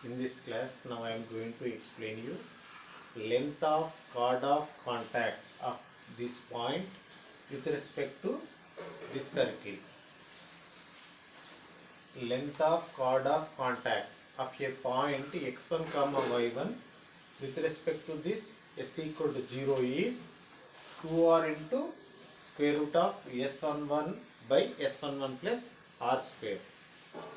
In this class, now I am going to explain you length of chord of contact of this point with respect to this circle. Length of chord of contact of a point x1 comma y1 with respect to this s equal to 0 is 2r into square root of s11 by s11 plus r square.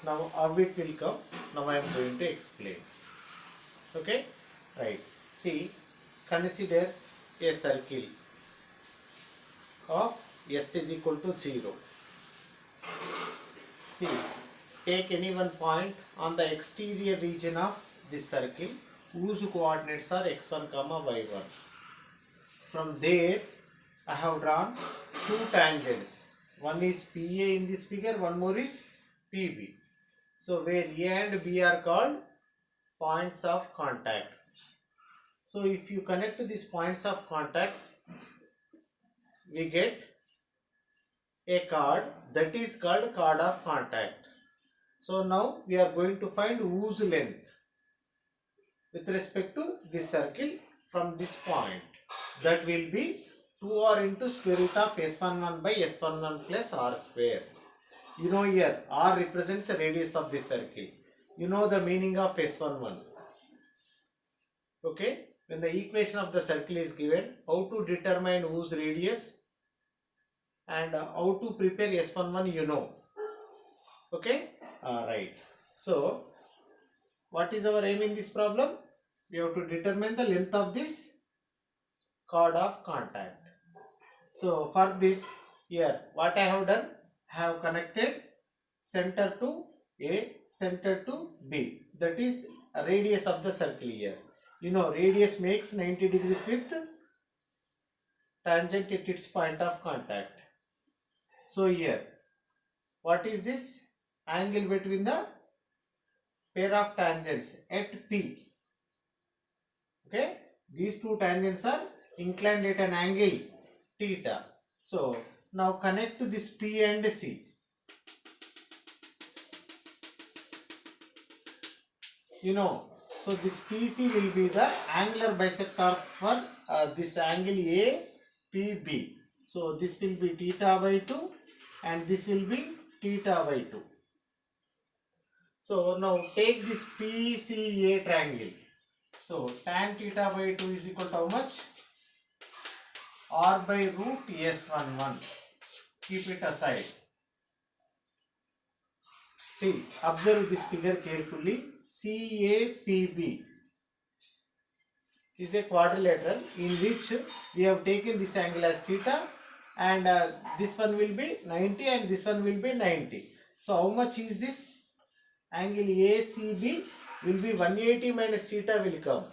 Now how it will come, now I am going to explain. Okay, right. See, consider a circle of s is equal to 0. See, take any one point on the exterior region of this circle whose coordinates are x1 comma y1. From there I have drawn two tangents. One is PA in this figure, one more is PB. So where A and B are called points of contacts. So if you connect these points of contacts, we get a chord that is called chord of contact. So now we are going to find whose length with respect to this circle from this point. That will be 2r into square root of s11 by s11 plus r square. You know here r represents the radius of this circle. You know the meaning of s11. Okay, when the equation of the circle is given, how to determine whose radius and how to prepare s11 you know. Okay, right. So what is our aim in this problem? We have to determine the length of this chord of contact. So for this, here what I have done, I have connected center to A, center to B. That is a radius of the circle here. You know, radius makes 90 degrees with tangent at its point of contact. So here, what is this? Angle between the pair of tangents at P. Okay, these two tangents are inclined at an angle theta. So now connect to this P and C. You know, so this PC will be the angular bisector for this angle APB. So this will be theta by 2 and this will be theta by 2. So now take this PCA triangle. So tan theta by 2 is equal to how much? R by root S11. Keep it aside. See, observe this figure carefully. CAPB is a quadrilateral in which we have taken this angle as theta and this one will be 90 and this one will be 90. So how much is this? Angle ACB will be 180 minus theta will come.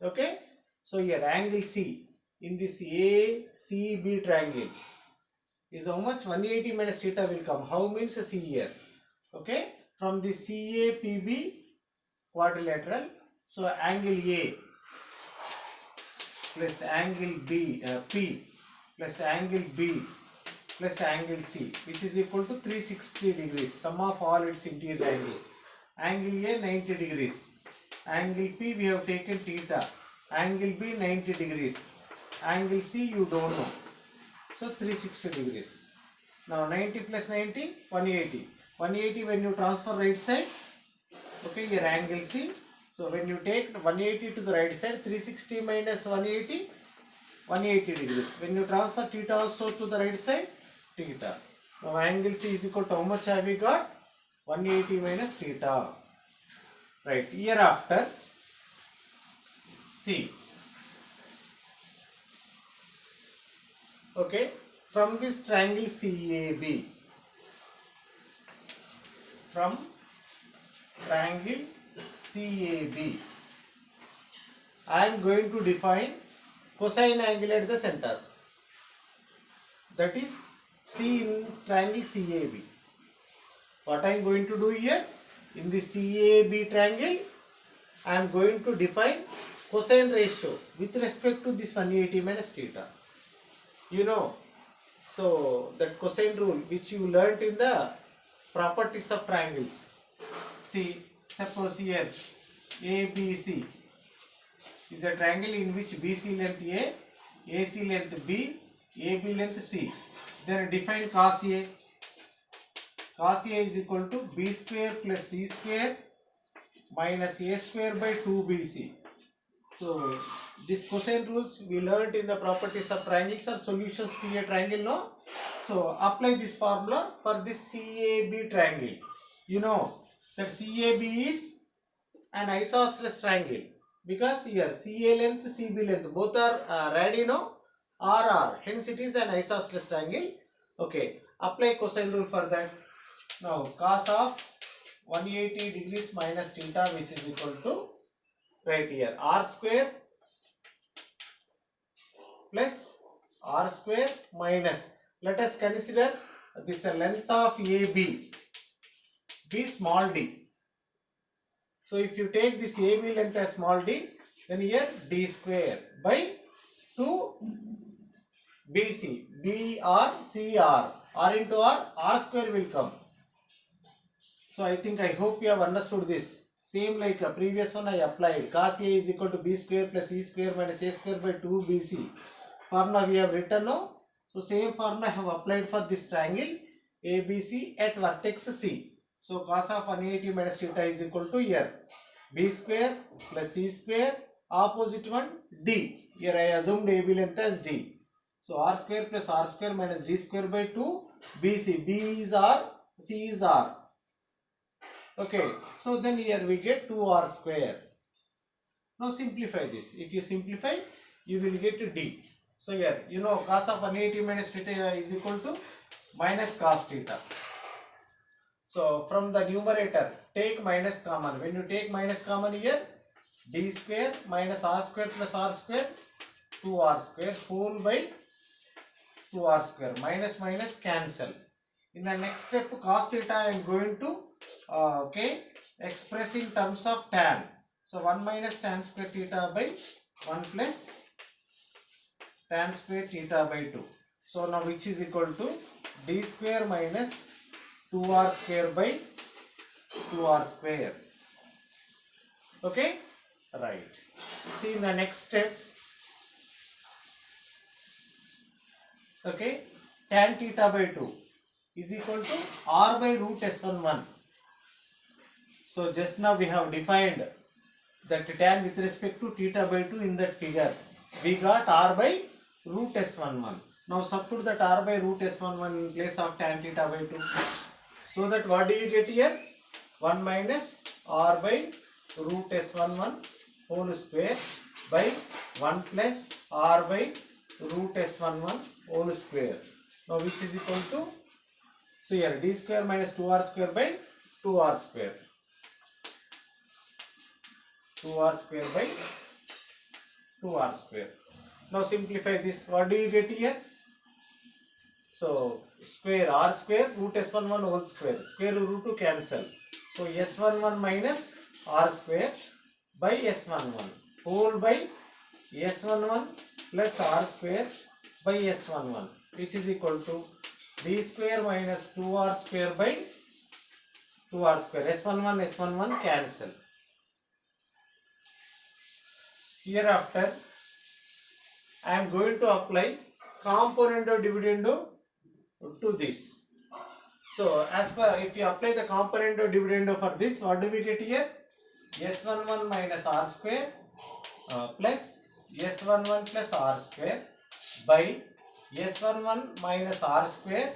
Okay. So here angle C in this ACB triangle is how much? 180 minus theta will come. How means see here. Okay. From the CAPB quadrilateral, so angle A plus angle B, P plus angle B plus angle C, which is equal to 360 degrees, sum of all its interior angles. Angle A 90 degrees, angle P we have taken theta, angle B 90 degrees, angle C you don't know, so 360 degrees. Now 90 plus 90, 180. 180 when you transfer right side, okay, your angle C. So when you take 180 to the right side, 360 minus 180, 180 degrees. When you transfer theta also to the right side, theta. Now angle C is equal to how much have we got? 180 minus theta. Right, hereafter, C. Okay, from this triangle CAB, from triangle CAB, I am going to define cosine angle at the center. That is C in triangle CAB. What I am going to do here, in the CAB triangle, I am going to define cosine ratio with respect to this 180 minus theta. You know, so that cosine rule which you learnt in the properties of triangles. See, Suppose here ABC is a triangle in which BC length A, AC length B, AB length C. Then define cos A. Cos A is equal to B square plus C square minus A square by 2BC. So this cosine rules we learnt in the properties of triangles or solutions to a triangle, no? So apply this formula for this CAB triangle. You know that CAB is an isosceles triangle because here CA length, CB length both are radii, RR. Hence it is an isosceles triangle. Okay, apply cosine rule for that. Now cos of 180 degrees minus theta, which is equal to right here R square plus R square minus, let us consider this length of AB, B small d. So if you take this AB length as small d, then here d square by 2 BC, BR, CR, R into R square will come. So I hope you have understood this. Same like a previous one I applied. Cos A is equal to B square plus E square minus A square by 2 BC. Formula we have written now. So same formula I have applied for this triangle ABC at vertex C. So cos of 180 minus theta is equal to here B square plus C square, opposite one D. Here I assumed AB length as D. So R square plus R square minus D square by 2 BC. B is R, C is R. Okay, so then here we get 2R square. Now simplify this. If you simplify, you will get D. So here, you know, cos of 180 minus theta is equal to minus cos theta. So from the numerator, take minus common. When you take minus common here, D square minus R square plus R square, 2R square whole by 2R square. Minus minus cancel. In the next step, cos theta I am going to express in terms of tan. So 1 minus tan square theta by 1 plus tan square theta by 2. So now which is equal to d square minus 2r square by 2r square. Okay, right. See in the next step. Okay, tan theta by 2 is equal to r by root s11. So just now we have defined that tan with respect to theta by 2 in that figure. We got r by root s11. Now substitute that r by root s11 in place of tan theta by 2. So that what do you get here? 1 minus r by root s11 whole square by 1 plus r by root s11 whole square. Now which is equal to, so here d square minus 2r square by 2r square. 2r square by 2r square. Now simplify this. What do you get here? So square r square root s11 whole square. Square root 2 cancel. So s11 minus r square by s11 whole by s11 plus r square by s11, which is equal to d square minus 2r square by 2r square. s11 cancel. Hereafter I am going to apply componendo dividendo to this. So as per, if you apply the componendo dividendo for this, what do we get here? s11 minus r square plus s11 plus r square by s11 minus r square.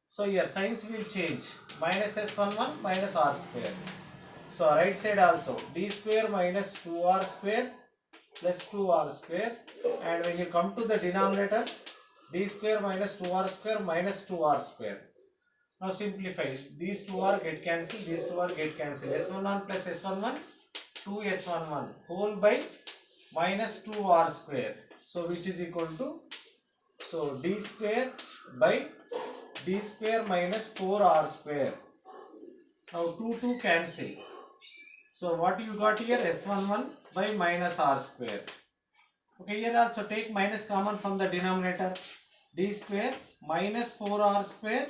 So here signs will change, minus s11 minus r square. So right side also d square minus 2r square plus 2r square, and when you come to the denominator, d square minus 2r square minus 2r square. Now simplify, these 2r get cancelled, these 2r get cancelled. s11 plus s11, 2s11 whole by minus 2r square. So which is equal to, so d square by d square minus 4r square. Now 2 cancel. So what you got here? s11 by minus r square. Okay, here also take minus common from the denominator. D square minus 4r square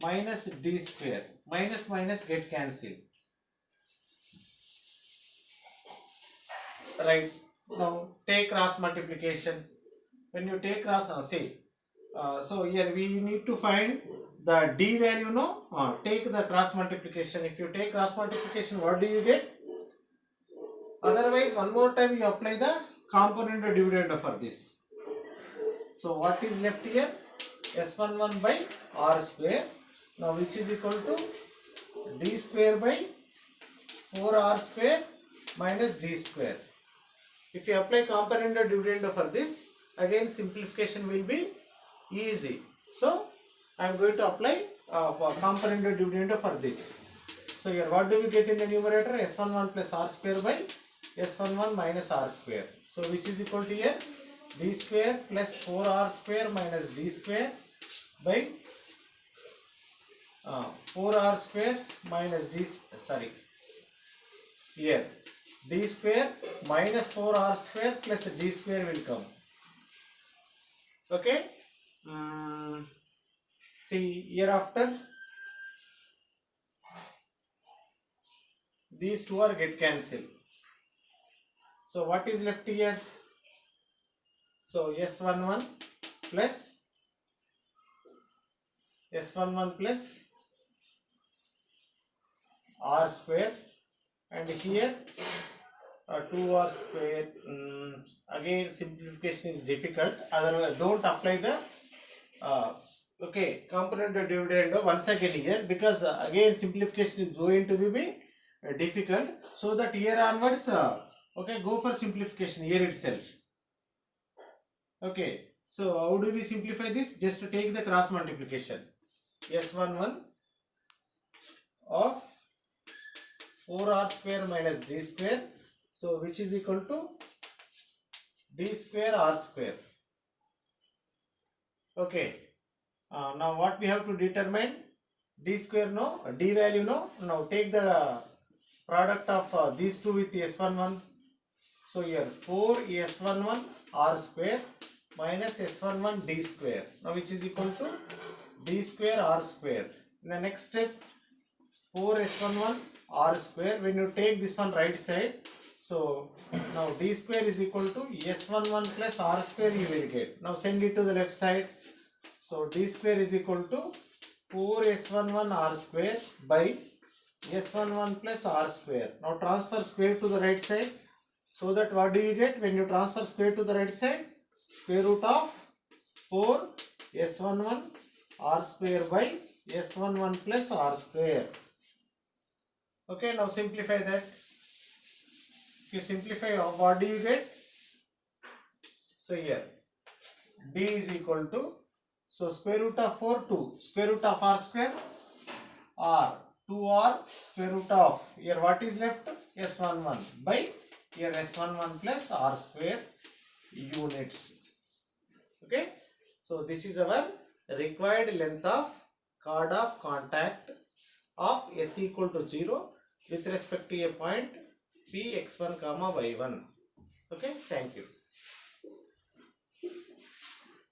minus d square. Minus minus get cancelled. right. Now take cross multiplication. When you take cross, so here we need to find the d value, no? Take the cross multiplication. If you take cross multiplication, what do you get? Otherwise, one more time you apply the component dividend for this. So what is left here? S11 by r square. Now which is equal to d square by 4r square minus d square. If you apply component dividend for this, again simplification will be easy. So I am going to apply component dividend for this. So here what do we get in the numerator? S11 plus r square by S11 minus r square. So which is equal to here d square plus 4r square minus d square by 4r square minus here d square minus 4r square plus d square will come. Okay. See hereafter these two are get cancelled. So what is left here? So S11 plus r square, and here 2r square. Again simplification is difficult, otherwise don't apply the component dividend once again here, because again simplification is going to be difficult. So that here onwards go for simplification here itself. Okay, so how do we simplify this? Just to take the cross multiplication. S11 of 4r square minus d square, so which is equal to d square r square. Okay, now what we have to determine? D square, no, d value, no. Now take the product of these two with S11. So here 4s11 r square minus s11 d square, now which is equal to d square r square. In the next step 4s11 r square, when you take this one right side, so now d square is equal to s11 plus r square you will get. Now send it to the left side. So d square is equal to 4s11 r square by s11 plus r square. Now transfer square to the right side. So that what do you get when you transfer square to the right side? Square root of 4 s11 r square by s11 plus r square. Okay, now simplify that. If you simplify, what do you get? So here d is equal to, so square root of 4 2, square root of r square r, 2r square root of, here what is left? s11 by here s11 plus r square units. Okay, so this is our required length of chord of contact of s equal to 0 with respect to a point p x1 comma y1. Okay, thank you.